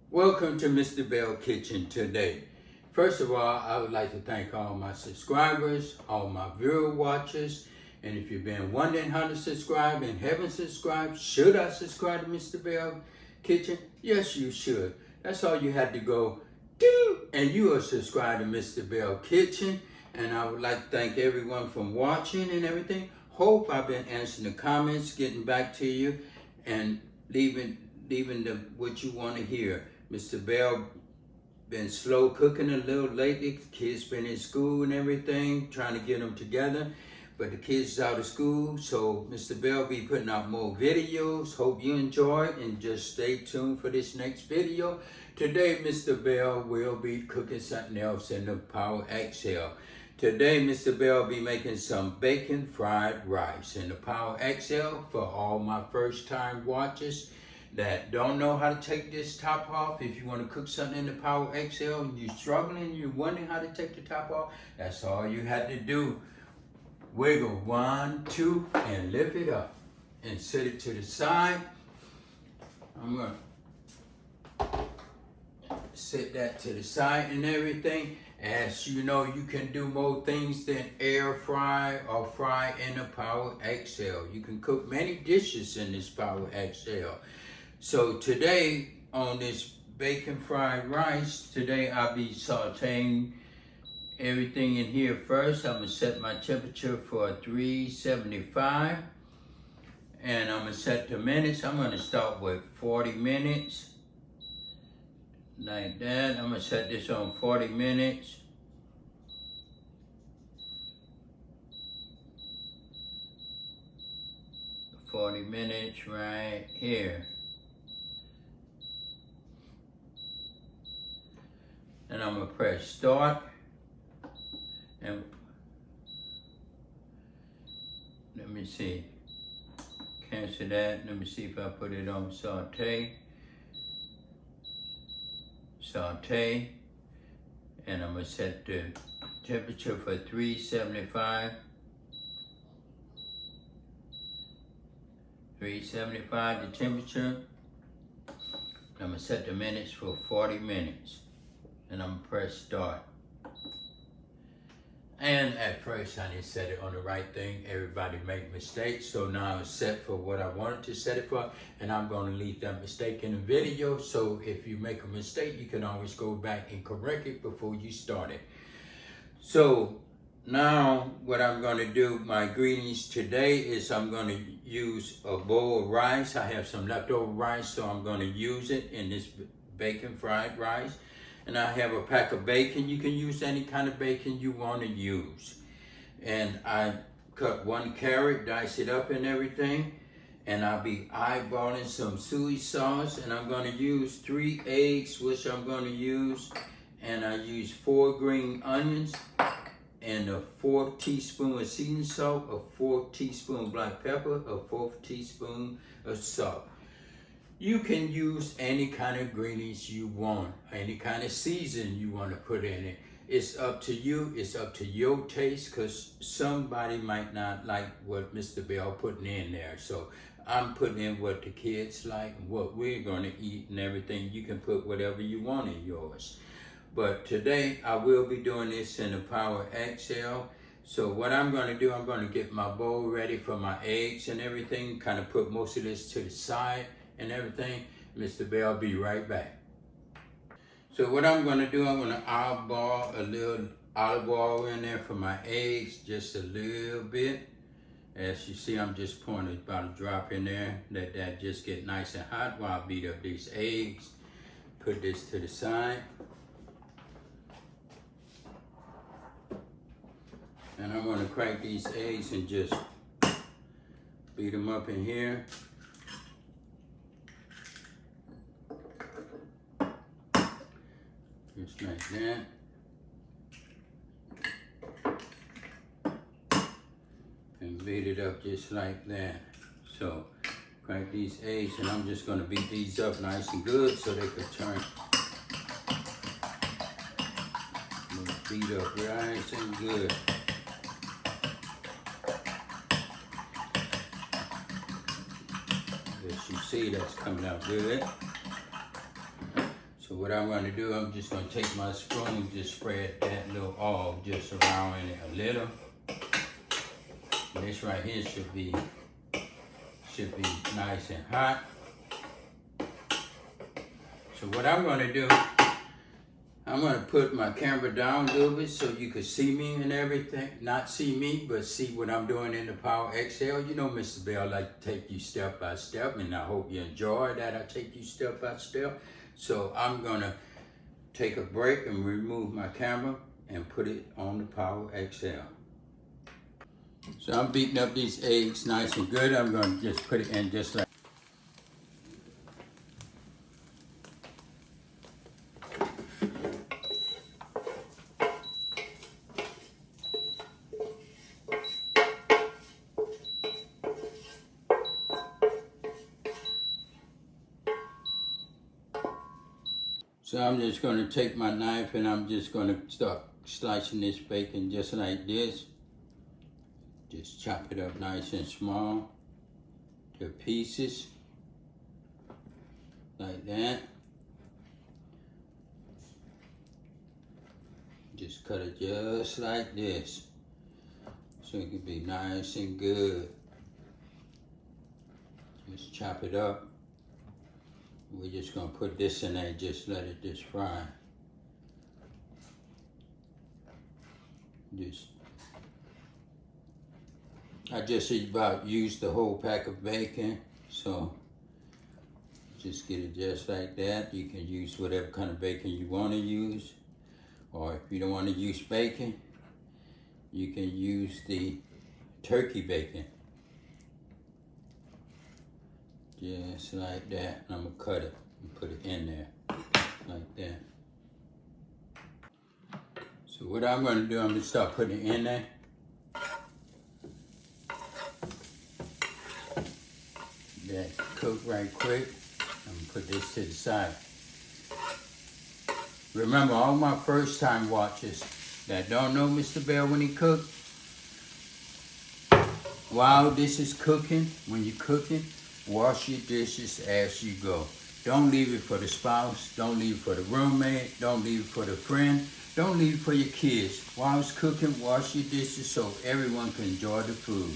Welcome to Mr. Belle Kitchen today. First of all, I would like to thank all my subscribers, all my viewer watchers, and if you've been wondering how to subscribe and haven't subscribed, should I subscribe to Mr. Belle Kitchen? Yes, you should. That's all you had to go, ding, and you are subscribed to Mr. Belle Kitchen. And I would like to thank everyone for watching and everything. Hope I've been answering the comments, getting back to you, and leaving what you want to hear. Mr. Belle been slow cooking a little lately. Kids been in school and everything, trying to get them together. But the kids is out of school, so Mr. Belle be putting out more videos. Hope you enjoy it, and just stay tuned for this next video. Today, Mr. Belle will be cooking something else in the Power XL. Today, Mr. Belle be making some bacon fried rice in the Power XL for all my first time watchers that don't know how to take this top off. If you want to cook something in the Power XL and you're struggling, you're wondering how to take the top off, that's all you had to do. Wiggle 1, 2, and lift it up and set it to the side. I'm going to set that to the side and everything. As you know, you can do more things than air fry or fry in the Power XL. You can cook many dishes in this Power XL. So today, on this bacon fried rice, today I'll be sauteing everything in here first. I'm gonna set my temperature for 375. And I'm gonna set the minutes. I'm gonna start with 40 minutes. Like that. I'm gonna set this on 40 minutes. Right here. And I'm gonna press start. And let me see. Cancel that. Let me see if I put it on saute. Saute. And I'm gonna set the temperature for 375. 375 the temperature. I'm gonna set the minutes for 40 minutes. And I'm gonna press start. And at first I didn't set it on the right thing. Everybody make mistakes. So now it's set for what I wanted to set it for. And I'm gonna leave that mistake in the video. So if you make a mistake, you can always go back and correct it before you start it. So now what I'm gonna do, my ingredients today is I'm gonna use a bowl of rice. I have some leftover rice, so I'm gonna use it in this bacon fried rice. And I have a pack of bacon. You can use any kind of bacon you want to use. And I cut 1 carrot, dice it up and everything. And I'll be eyeballing some soy sauce. And I'm going to use 3 eggs, which I'm going to use. And I use 4 green onions. And a 4 teaspoon of seasoning salt, a 4 teaspoon black pepper, a 4 teaspoon of salt. You can use any kind of ingredients you want, any kind of season you want to put in it. It's up to you, it's up to your taste, because somebody might not like what Mr. Belle putting in there. So I'm putting in what the kids like, what we're gonna eat and everything. You can put whatever you want in yours. But today I will be doing this in the Power XL. So what I'm gonna do, I'm gonna get my bowl ready for my eggs and everything, kind of put most of this to the side and everything. Mr. Belle be right back. So what I'm gonna do, I'm gonna eyeball a little olive oil in there for my eggs, just a little bit. As you see, I'm just pouring about a drop in there. Let that just get nice and hot while I beat up these eggs. Put this to the side. And I'm gonna crack these eggs and just beat them up in here. Just like that. And beat it up just like that. So, crack these eggs, and I'm just gonna beat these up nice and good so they could turn. Beat up nice and good. As you see, that's coming out good. what I'm going to do, I'm just going to take my spoon, just spread that little oil just around in it a little. And this right here should be nice and hot. So what I'm going to do, I'm going to put my camera down a little bit so you can see me and everything. Not see me, but see what I'm doing in the Power XL. You know, Mr. Bell, I like to take you step by step, and I hope you enjoy that. I take you step by step. So I'm going to take a break and remove my camera and put it on the Power XL. So I'm beating up these eggs nice and good. I'm going to just put it in just like. So I'm just going to take my knife and I'm just going to start slicing this bacon just like this. Just chop it up nice and small to pieces, like that. Just cut it just like this, so it can be nice and good. Just chop it up. We're just gonna put this in there, just let it just fry. I just about used the whole pack of bacon, so just get it just like that. You can use whatever kind of bacon you want to use, or if you don't want to use bacon, you can use the turkey bacon. Just like that. I'm gonna cut it and put it in there, like that. So what I'm gonna do, I'm gonna start putting it in there. That cook right quick. I'm gonna put this to the side. Remember, all my first time watchers that don't know Mr. Bell when he cooks, while this is cooking, when you're cooking, wash your dishes as you go. Don't leave it for the spouse. Don't leave it for the roommate. Don't leave it for the friend. Don't leave it for your kids. While it's cooking, wash your dishes so everyone can enjoy the food.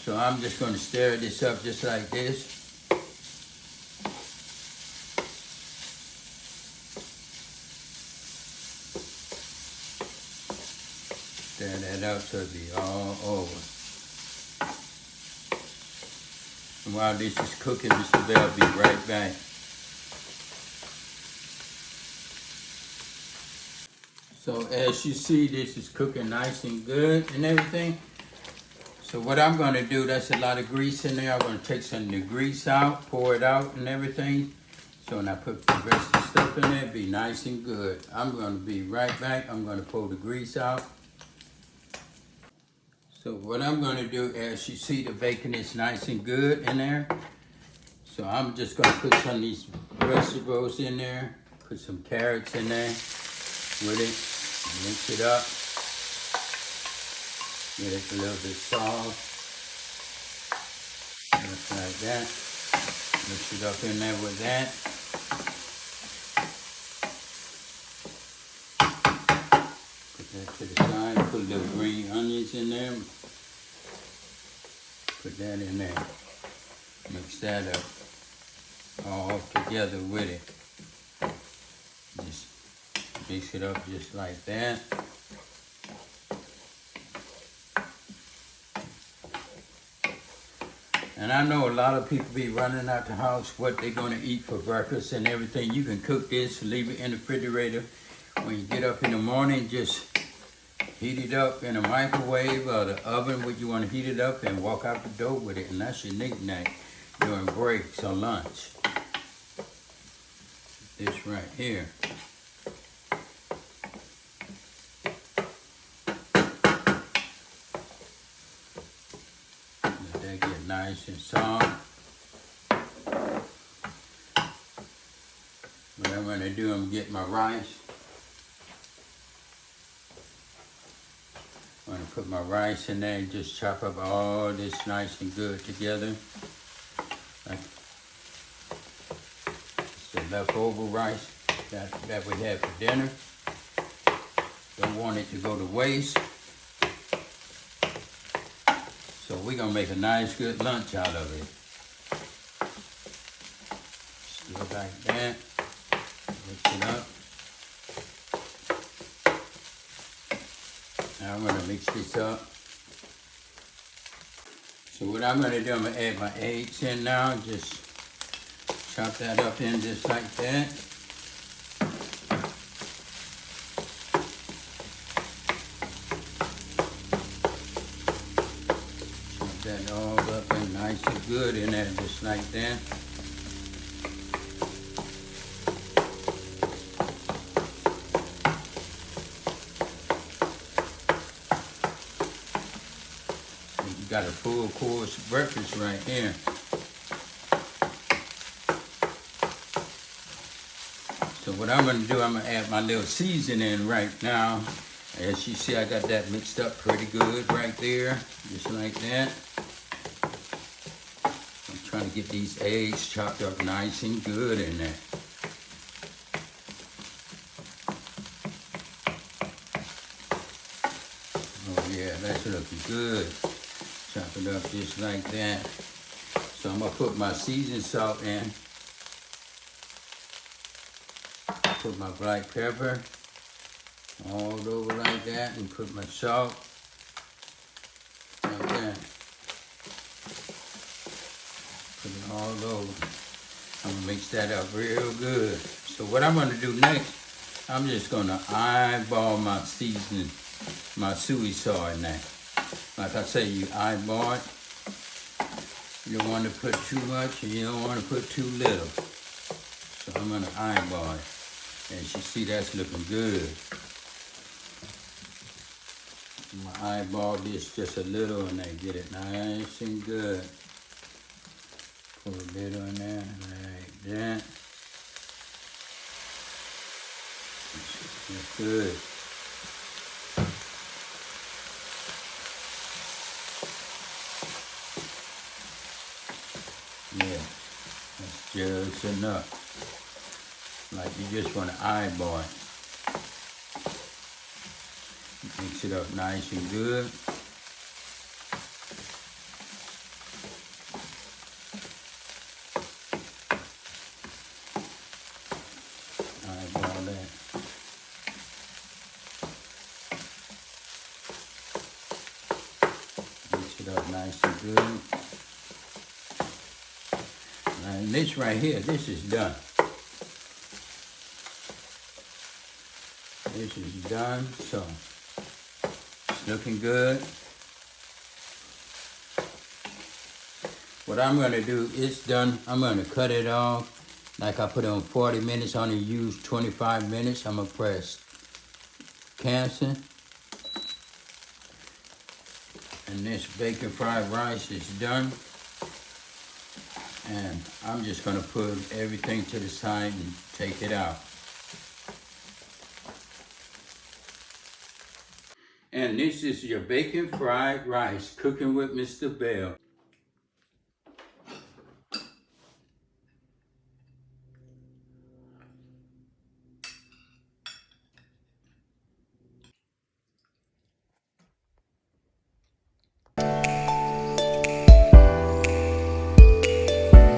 So I'm just going to stir this up just like this. Stir that up so it'll be all over. And while this is cooking, Mr. Bell will be right back. So as you see, this is cooking nice and good and everything. So what I'm going to do, that's a lot of grease in there. I'm going to take some of the grease out, pour it out and everything. So when I put the rest of the stuff in there, it'll be nice and good. I'm going to be right back. I'm going to pull the grease out. So what I'm going to do, as you see, the bacon is nice and good in there. So I'm just going to put some of these vegetables in there. Put some carrots in there with it. Mix it up. Get it a little bit soft. Just like that. Mix it up in there with that. Put that to the side. Put a little green onions in there. Put that in there. Mix that up all together with it. Just mix it up just like that. And I know a lot of people be running out the house what they're going to eat for breakfast and everything. You can cook this, leave it in the refrigerator. When you get up in the morning, just heat it up in a microwave or the oven where you want to heat it up and walk out the door with it. And that's your knick-knack during breaks or lunch. This right here. Let that get nice and soft. What I'm going to do, I'm going to get my rice. I'm going to put my rice in there and just chop up all this nice and good together. Just a leftover rice that we had for dinner. Don't want it to go to waste. So we're gonna make a nice good lunch out of it. Stir like that. Mix it up. Now I'm gonna mix this up. So what I'm gonna do, I'm gonna add my eggs in now. Just chop that up in just like that. Chop that all up and nice and good in there, just like that. Got a full course breakfast right here. So what I'm going to do, I'm going to add my little seasoning right now. As you see, I got that mixed up pretty good right there, just like that. I'm trying to get these eggs chopped up nice and good in there. Oh yeah, that's looking good. Chop it up just like that. So I'm gonna put my seasoned salt in. Put my black pepper all over like that, and put my salt like that. Put it all over. I'm gonna mix that up real good. So what I'm gonna do next, I'm just gonna eyeball my seasoning, my soy sauce in there. Like I say, you eyeball it. You don't want to put too much and you don't want to put too little. So I'm going to eyeball it. As you see, that's looking good. I'm going to eyeball this just a little and then get it nice and good. Put a little in there like that. That's good. Yeah, that's just enough. Like you just want to eyeball it. Mix it up nice and good. Eyeball that. Mix it up nice and good. And this right here, this is done. This is done, so it's looking good. What I'm gonna do, it's done. I'm gonna cut it off. Like I put on 40 minutes, I only use 25 minutes. I'm gonna press cancel. And this bacon fried rice is done. And I'm just gonna put everything to the side and take it out. And this is your bacon fried rice, cooking with Mr. Belle.